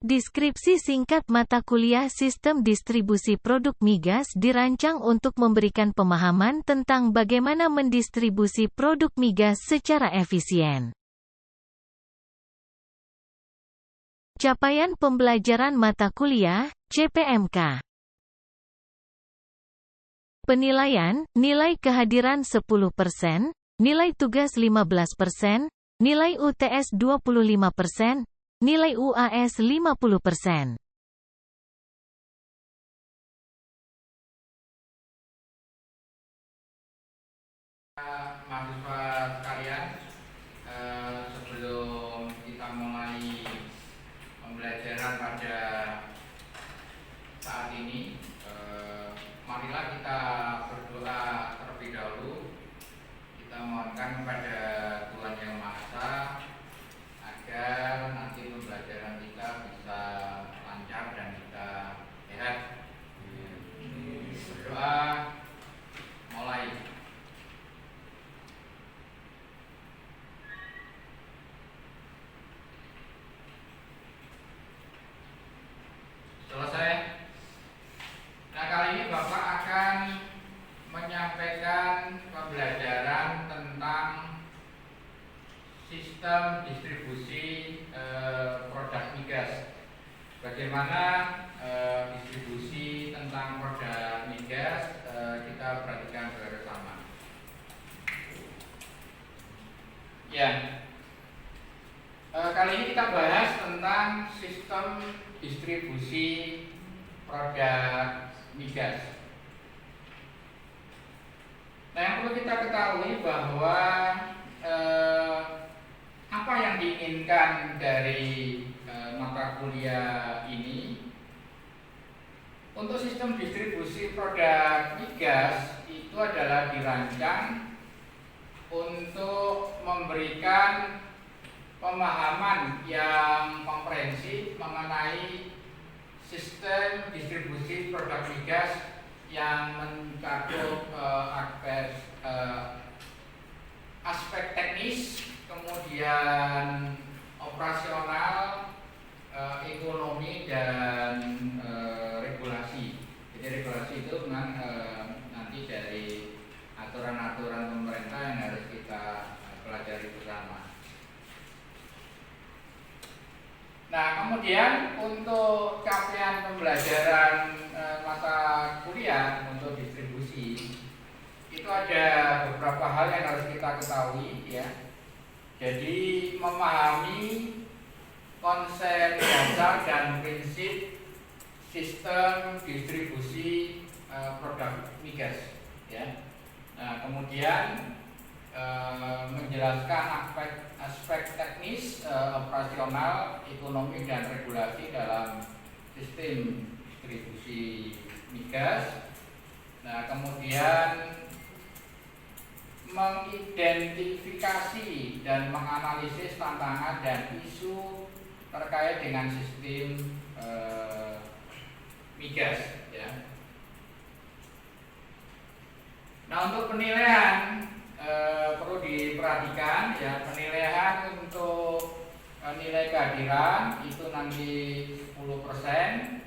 Deskripsi singkat mata kuliah Sistem Distribusi Produk Migas dirancang untuk memberikan pemahaman tentang bagaimana mendistribusi produk migas secara efisien. Capaian pembelajaran mata kuliah, CPMK. Penilaian, nilai kehadiran 10%, nilai tugas 15%, nilai UTS 25%, nilai UAS 50%. Mahasiswa sekalian, sebelum kita mulai pembelajaran pada saat ini, marilah kita berdoa terlebih dahulu. Kita mohonkan kepada Tuhan Yang Maha Esa agar nanti pembelajaran kita bisa lancar dan kita sehat. Berdoa, mulai. Selesai. Nah, kali ini Bapak akan menyampaikan pembelajaran tentang sistem distribusi produk migas. Bagaimana distribusi tentang produk migas kita perhatikan bersama. Ya, kali ini kita bahas tentang sistem distribusi produk migas. Nah, yang perlu kita ketahui bahwa apa yang diinginkan dari mata kuliah ini, untuk sistem distribusi produk migas itu adalah dirancang untuk memberikan pemahaman yang komprehensif mengenai sistem distribusi produk migas yang mencakup aspek teknis, kemudian operasional, ekonomi, dan regulasi. Jadi regulasi itu memang nanti dari aturan-aturan pemerintah yang harus kita pelajari bersama. Nah, kemudian untuk capaian pembelajaran mata kuliah untuk distribusi itu ada beberapa hal yang harus kita ketahui, ya. Jadi memahami konsep dasar dan prinsip sistem distribusi produk migas, ya. Nah, kemudian menjelaskan aspek teknis, operasional, ekonomi, dan regulasi dalam sistem distribusi migas. Nah, kemudian mengidentifikasi dan menganalisis tantangan dan isu terkait dengan sistem migas, ya. Nah, untuk penilaian perlu diperhatikan, ya. Penilaian untuk nilai kehadiran itu nanti 10%,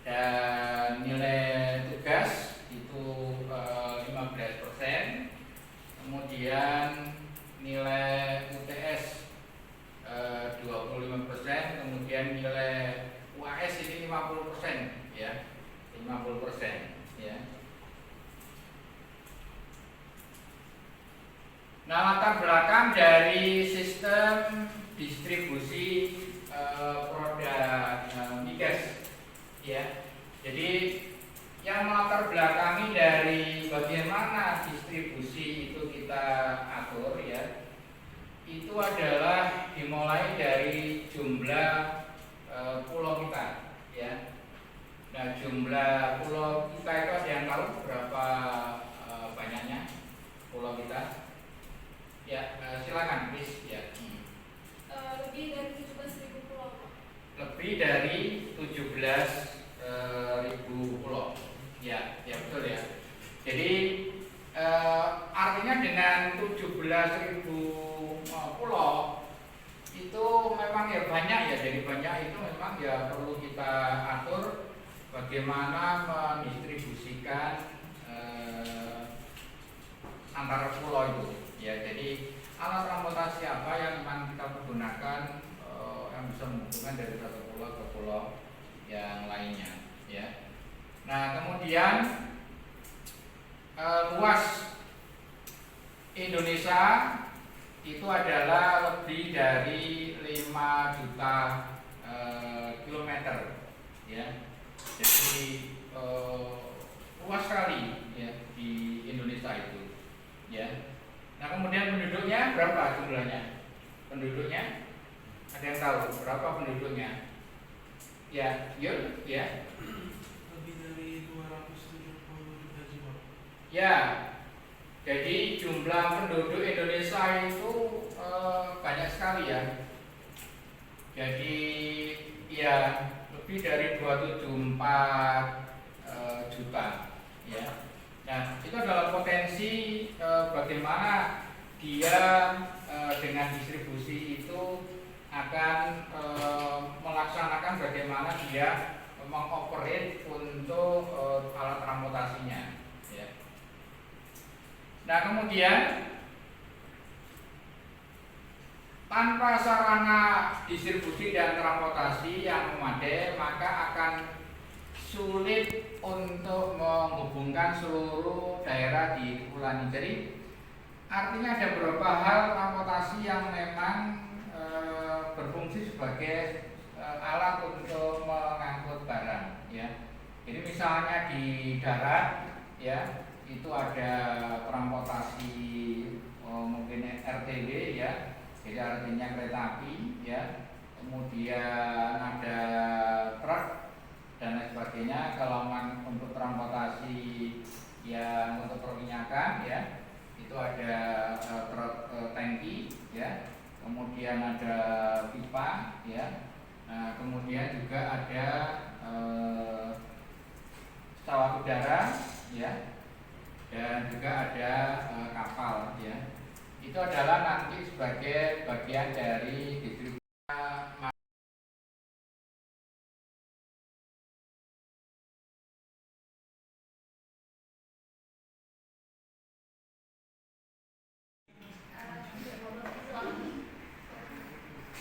dan nilai tugas itu 15%. Kemudian nilai UTS 25%, kemudian nilai UAS ini 50%, ya. 50%, ya. Nah, latar belakang dari sistem distribusi produk migas, ya. Jadi yang melatar belakangi dari bagaimana distribusi itu kita atur, ya, itu adalah dimulai dari jumlah pulau kita, ya. Nah, jumlah pulau kita itu ada yang tahu berapa banyaknya pulau kita? Ya, silakan, please, ya. Lebih dari 17.000 pulau. Lebih dari 17.000 pulau. Ya, ya betul, ya. Jadi artinya dengan 17.000 pulau itu memang ya banyak, ya, jadi banyak itu memang ya perlu kita atur bagaimana mendistribusikan antar pulau itu ya. Jadi alat transportasi apa yang memang kita gunakan yang bisa menghubungkan dari satu pulau ke pulau yang lainnya ya. Nah kemudian luas Indonesia itu adalah lebih dari 5 juta kilometer ya. Jadi luas sekali ya di Indonesia itu ya. Nah kemudian penduduknya berapa jumlahnya? Penduduknya ada yang tahu berapa penduduknya? Ya, yuk ya. Lebih dari 270 juta jiwa. Ya, jadi jumlah penduduk Indonesia itu banyak sekali ya. Jadi ya lebih dari 274 juta ya. Nah itu adalah potensi bagaimana dia dengan distribusi itu akan melaksanakan bagaimana dia mengoperate untuk alat transportasinya ya. Nah kemudian tanpa sarana distribusi dan transportasi yang memadai maka akan sulit untuk menghubungkan seluruh daerah di kepulauan ini. Jadi artinya ada beberapa hal transportasi yang memang berfungsi sebagai alat untuk mengangkut barang ya. Jadi misalnya di darat ya itu ada transportasi mungkin RTW ya. Jadi artinya kereta api ya. Kemudian ada truk dan lain sebagainya. Kalau untuk transportasi yang untuk perminyakan ya itu ada truk tangki ya, kemudian ada pipa ya. Nah, kemudian juga ada pesawat udara ya, dan juga ada kapal ya. Itu adalah nanti sebagai bagian dari distribusi.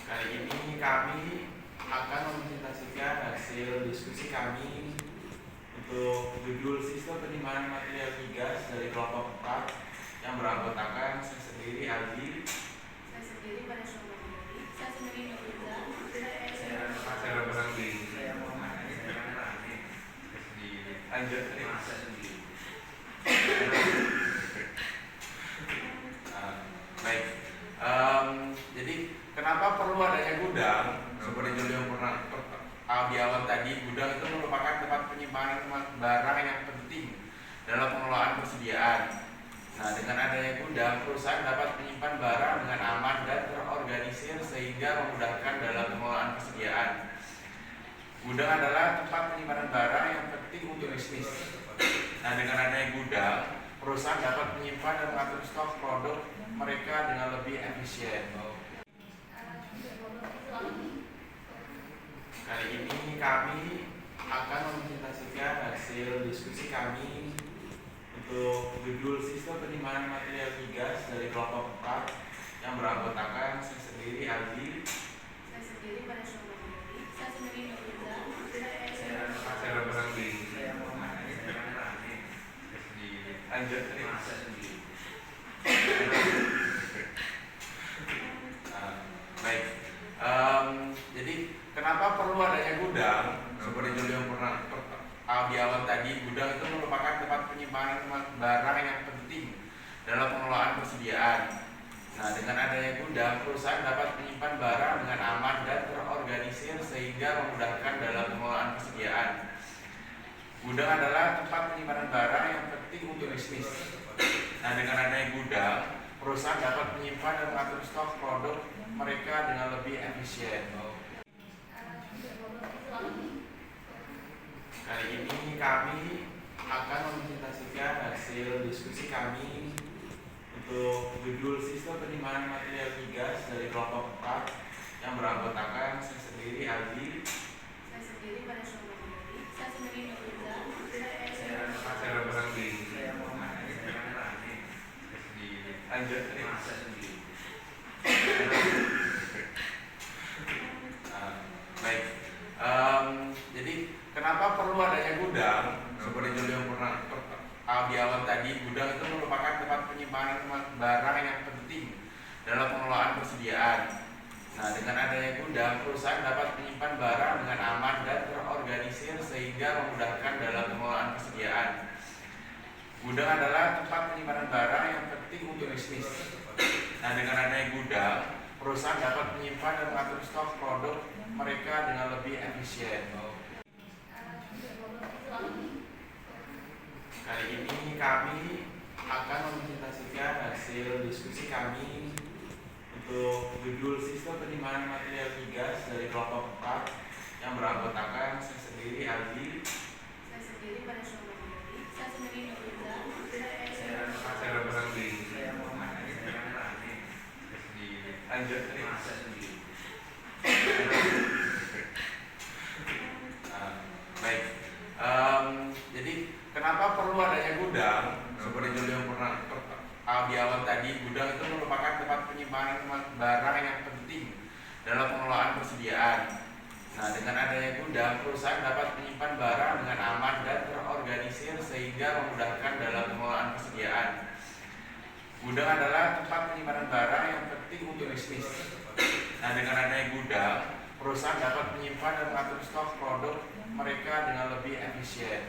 Kali ini kami akan mempresentasikan hasil diskusi kami untuk judul sistem penyimpanan material migas dari kelompok 4 yang beranggotakan saya sendiri Aldi, Saya sendiri pada Syamari, saya sendiri Nurliza, saya Berangdi, lanjut baik. Jadi kenapa perlu adanya gudang? Seperti yang pernah di awal tadi, gudang itu merupakan tempat penyimpanan barang yang penting dalam pengelolaan persediaan. Nah, dengan adanya gudang, perusahaan dapat menyimpan barang dengan aman dan terorganisir sehingga memudahkan dalam pengelolaan persediaan. Gudang adalah tempat penyimpanan barang yang penting untuk bisnis. Nah, dengan adanya gudang, perusahaan dapat menyimpan dan mengatur stok produk mereka dengan lebih efisien. Kali ini kami akan mempresentasikan hasil diskusi kami untuk judul sistem penyimpanan material migas dari kelompok 4 yang beranggotakan saya sendiri Aldi, saya sendiri pada Syamari, saya sendiri Nurliza, saya Berangdi, lanjut baik. Jadi kenapa perlu adanya gudang? Seperti yang pernah di awal tadi, gudang itu merupakan tempat penyimpanan barang yang penting dalam pengelolaan persediaan. Nah, dengan adanya gudang, perusahaan dapat menyimpan barang dengan aman dan terorganisir sehingga memudahkan dalam pengelolaan persediaan. Gudang adalah tempat penyimpanan barang yang penting untuk bisnis. Nah, dengan adanya gudang, perusahaan dapat menyimpan dan mengatur stok produk mereka dengan lebih efisien. Kali ini kami akan mempresentasikan hasil diskusi kami untuk judul sistem penyimpanan material migas dari kelompok 4 yang beranggotakan saya sendiri Aldi. Saya sendiri Vanessa Umari. Saya sendiri Nurul. Saya berangdi. Lanjut. Baik. Jadi kenapa perlu adanya gudang? Seperti Julio pernah di awal tadi, gudang itu merupakan tempat penyimpanan barang yang penting dalam pengelolaan persediaan. Nah, dengan adanya gudang, perusahaan dapat menyimpan barang dengan aman dan terorganisir sehingga memudahkan dalam pengelolaan persediaan. Gudang adalah tempat penyimpanan barang yang penting untuk bisnis. Nah, dengan adanya gudang, perusahaan dapat menyimpan dan mengatur stok produk mereka dengan lebih efisien. Kali ini kami akan mempresentasikan hasil diskusi kami untuk judul sistem penyimpanan material migas dari kelompok 4 yang beranggotakan saya sendiri Aldi. Saya sendiri Vanessa Umari. Saya sendiri Nurul. Saya berangdi. Lanjut. Baik. Jadi kenapa perlu adanya gudang? Seperti Julio pernah di awal tadi, gudang itu merupakan tempat penyimpanan barang yang penting dalam pengelolaan persediaan. Nah, dengan adanya gudang, perusahaan dapat menyimpan barang dengan aman dan terorganisir sehingga memudahkan dalam pengelolaan persediaan. Gudang adalah tempat penyimpanan barang yang penting untuk bisnis. Nah, dengan adanya gudang, perusahaan dapat menyimpan dan mengatur stok produk mereka dengan lebih efisien.